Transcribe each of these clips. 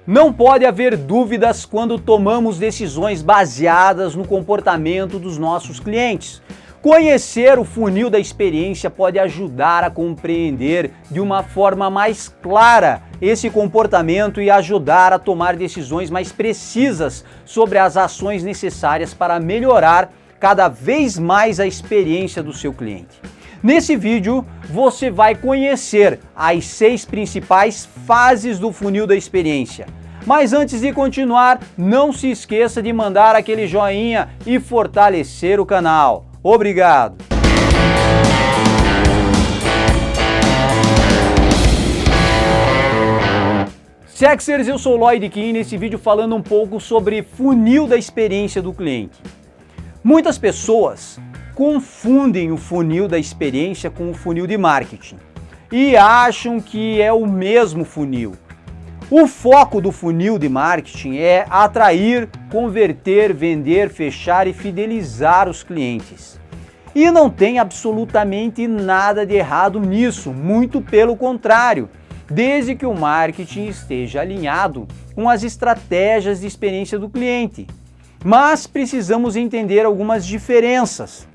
Não pode haver dúvidas quando tomamos decisões baseadas no comportamento dos nossos clientes. Conhecer o funil da experiência pode ajudar a compreender de uma forma mais clara esse comportamento e ajudar a tomar decisões mais precisas sobre as ações necessárias para melhorar cada vez mais a experiência do seu cliente. Nesse vídeo, você vai conhecer as 6 principais fases do funil da experiência. Mas antes de continuar, não se esqueça de mandar aquele joinha e fortalecer o canal. Obrigado! Sexers, eu sou o Lloyd Kim, nesse vídeo falando um pouco sobre funil da experiência do cliente. Muitas pessoas confundem o funil da experiência com o funil de marketing e acham que é o mesmo funil. O foco do funil de marketing é atrair, converter, vender, fechar e fidelizar os clientes. E não tem absolutamente nada de errado nisso, muito pelo contrário, desde que o marketing esteja alinhado com as estratégias de experiência do cliente. Mas precisamos entender algumas diferenças.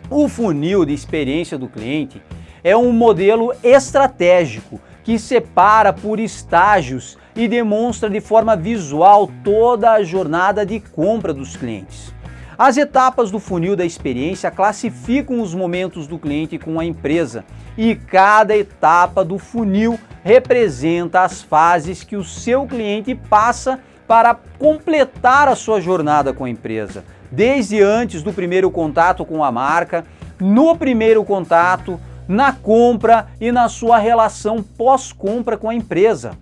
O funil de experiência do cliente é um modelo estratégico que separa por estágios e demonstra de forma visual toda a jornada de compra dos clientes. As etapas do funil da experiência classificam os momentos do cliente com a empresa e cada etapa do funil representa as fases que o seu cliente passa para completar a sua jornada com a empresa, desde antes do primeiro contato com a marca, no primeiro contato, na compra e na sua relação pós-compra com a empresa.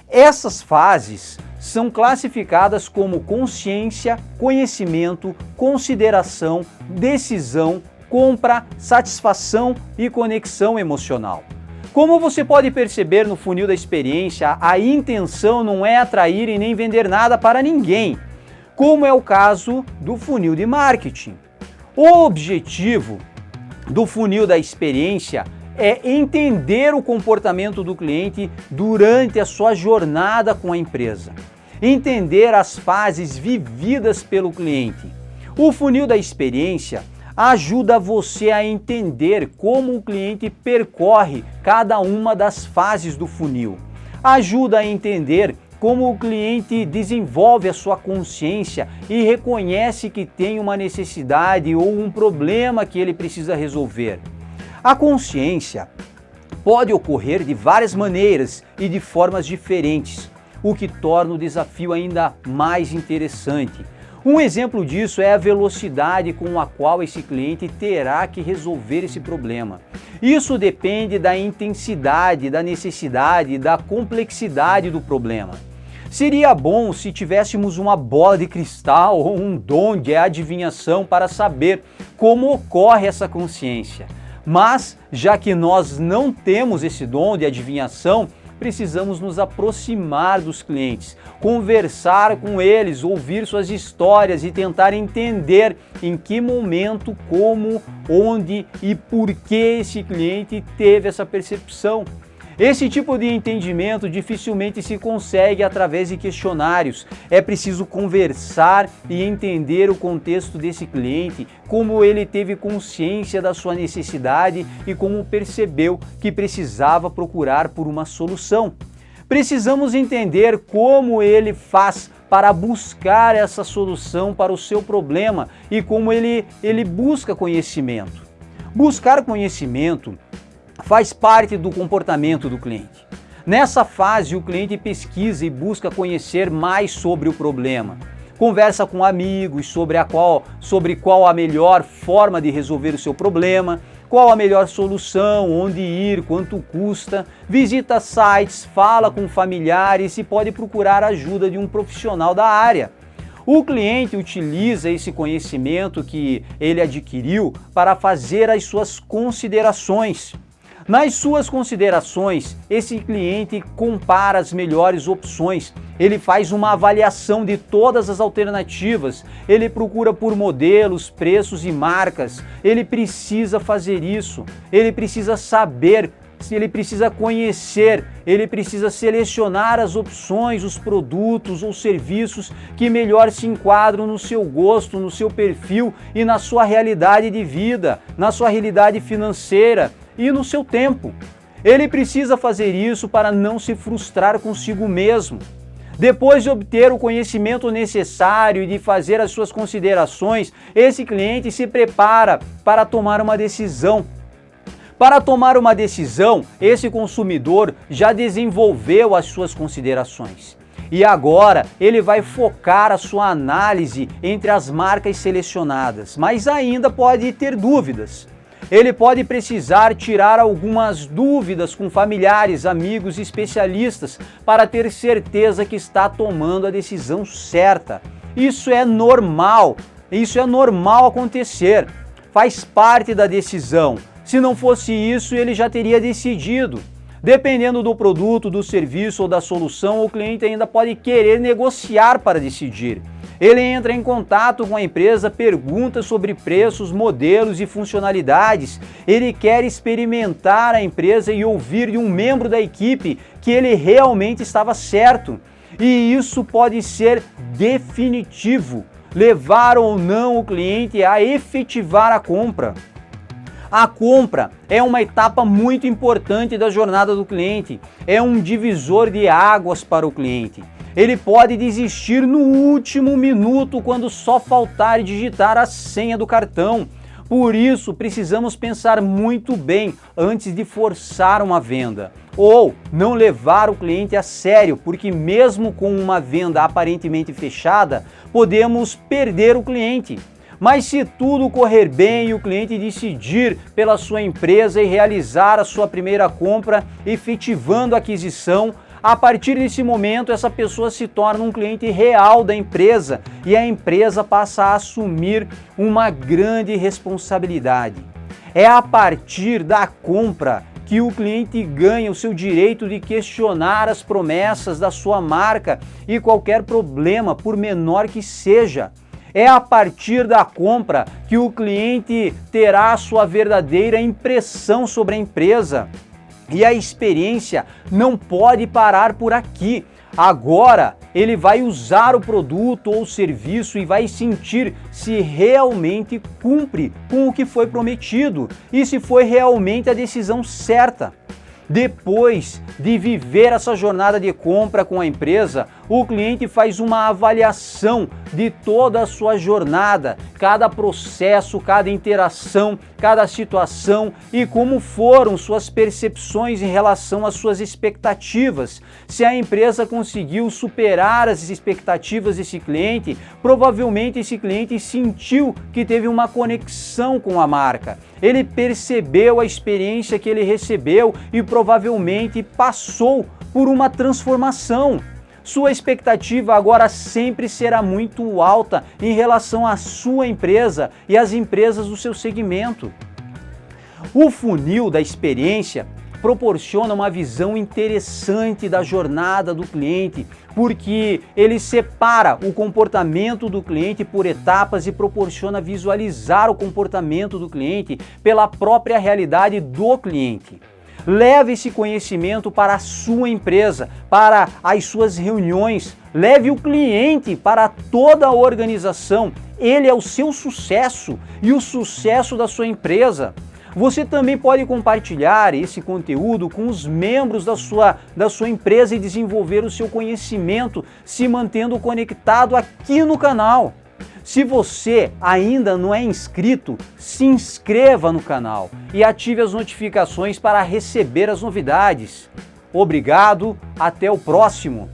Essas fases são classificadas como consciência, conhecimento, consideração, decisão, compra, satisfação e conexão emocional. Como você pode perceber no funil da experiência, a intenção não é atrair e nem vender nada para ninguém, como é o caso do funil de marketing. O objetivo do funil da experiência é entender o comportamento do cliente durante a sua jornada com a empresa, entender as fases vividas pelo cliente. O funil da experiência ajuda você a entender como o cliente percorre cada uma das fases do funil, ajuda a entender como o cliente desenvolve a sua consciência e reconhece que tem uma necessidade ou um problema que ele precisa resolver. A consciência pode ocorrer de várias maneiras e de formas diferentes, o que torna o desafio ainda mais interessante. Um exemplo disso é a velocidade com a qual esse cliente terá que resolver esse problema. Isso depende da intensidade, da necessidade, da complexidade do problema. Seria bom se tivéssemos uma bola de cristal ou um dom de adivinhação para saber como ocorre essa consciência. Mas, já que nós não temos esse dom de adivinhação, precisamos nos aproximar dos clientes, conversar com eles, ouvir suas histórias e tentar entender em que momento, como, onde e por que esse cliente teve essa percepção. Esse tipo de entendimento dificilmente se consegue através de questionários. É preciso conversar e entender o contexto desse cliente, como ele teve consciência da sua necessidade e como percebeu que precisava procurar por uma solução. Precisamos entender como ele faz para buscar essa solução para o seu problema e como ele busca conhecimento. Buscar conhecimento faz parte do comportamento do cliente. Nessa fase, o cliente pesquisa e busca conhecer mais sobre o problema. Conversa com amigos sobre qual a melhor forma de resolver o seu problema, qual a melhor solução, onde ir, quanto custa, visita sites, fala com familiares e pode procurar a ajuda de um profissional da área. O cliente utiliza esse conhecimento que ele adquiriu para fazer as suas considerações. Nas suas considerações, esse cliente compara as melhores opções, ele faz uma avaliação de todas as alternativas, ele procura por modelos, preços e marcas, ele precisa fazer isso, ele precisa saber ele precisa conhecer, ele precisa selecionar as opções, os produtos ou serviços que melhor se enquadram no seu gosto, no seu perfil e na sua realidade de vida, na sua realidade financeira e no seu tempo. Ele precisa fazer isso para não se frustrar consigo mesmo. Depois de obter o conhecimento necessário e de fazer as suas considerações, esse cliente se prepara para tomar uma decisão. Para tomar uma decisão, esse consumidor já desenvolveu as suas considerações. E agora ele vai focar a sua análise entre as marcas selecionadas, mas ainda pode ter dúvidas. Ele pode precisar tirar algumas dúvidas com familiares, amigos e especialistas para ter certeza que está tomando a decisão certa. Isso é normal acontecer, faz parte da decisão. Se não fosse isso, ele já teria decidido. Dependendo do produto, do serviço ou da solução, o cliente ainda pode querer negociar para decidir. Ele entra em contato com a empresa, pergunta sobre preços, modelos e funcionalidades. Ele quer experimentar a empresa e ouvir de um membro da equipe que ele realmente estava certo. E isso pode ser definitivo, levar ou não o cliente a efetivar a compra. A compra é uma etapa muito importante da jornada do cliente, é um divisor de águas para o cliente. Ele pode desistir no último minuto quando só faltar digitar a senha do cartão. Por isso, precisamos pensar muito bem antes de forçar uma venda. Ou não levar o cliente a sério, porque mesmo com uma venda aparentemente fechada, podemos perder o cliente. Mas se tudo correr bem e o cliente decidir pela sua empresa e realizar a sua primeira compra, efetivando a aquisição, a partir desse momento essa pessoa se torna um cliente real da empresa e a empresa passa a assumir uma grande responsabilidade. É a partir da compra que o cliente ganha o seu direito de questionar as promessas da sua marca e qualquer problema, por menor que seja. É a partir da compra que o cliente terá a sua verdadeira impressão sobre a empresa. E a experiência não pode parar por aqui. Agora ele vai usar o produto ou serviço e vai sentir se realmente cumpre com o que foi prometido e se foi realmente a decisão certa. Depois de viver essa jornada de compra com a empresa, o cliente faz uma avaliação de toda a sua jornada, cada processo, cada interação, cada situação e como foram suas percepções em relação às suas expectativas. Se a empresa conseguiu superar as expectativas desse cliente, provavelmente esse cliente sentiu que teve uma conexão com a marca. Ele percebeu a experiência que ele recebeu e provavelmente passou por uma transformação. Sua expectativa agora sempre será muito alta em relação à sua empresa e às empresas do seu segmento. O funil da experiência proporciona uma visão interessante da jornada do cliente, porque ele separa o comportamento do cliente por etapas e proporciona visualizar o comportamento do cliente pela própria realidade do cliente. Leve esse conhecimento para a sua empresa, para as suas reuniões. Leve o cliente para toda a organização. Ele é o seu sucesso e o sucesso da sua empresa. Você também pode compartilhar esse conteúdo com os membros da sua empresa e desenvolver o seu conhecimento, se mantendo conectado aqui no canal. Se você ainda não é inscrito, se inscreva no canal e ative as notificações para receber as novidades. Obrigado, até o próximo!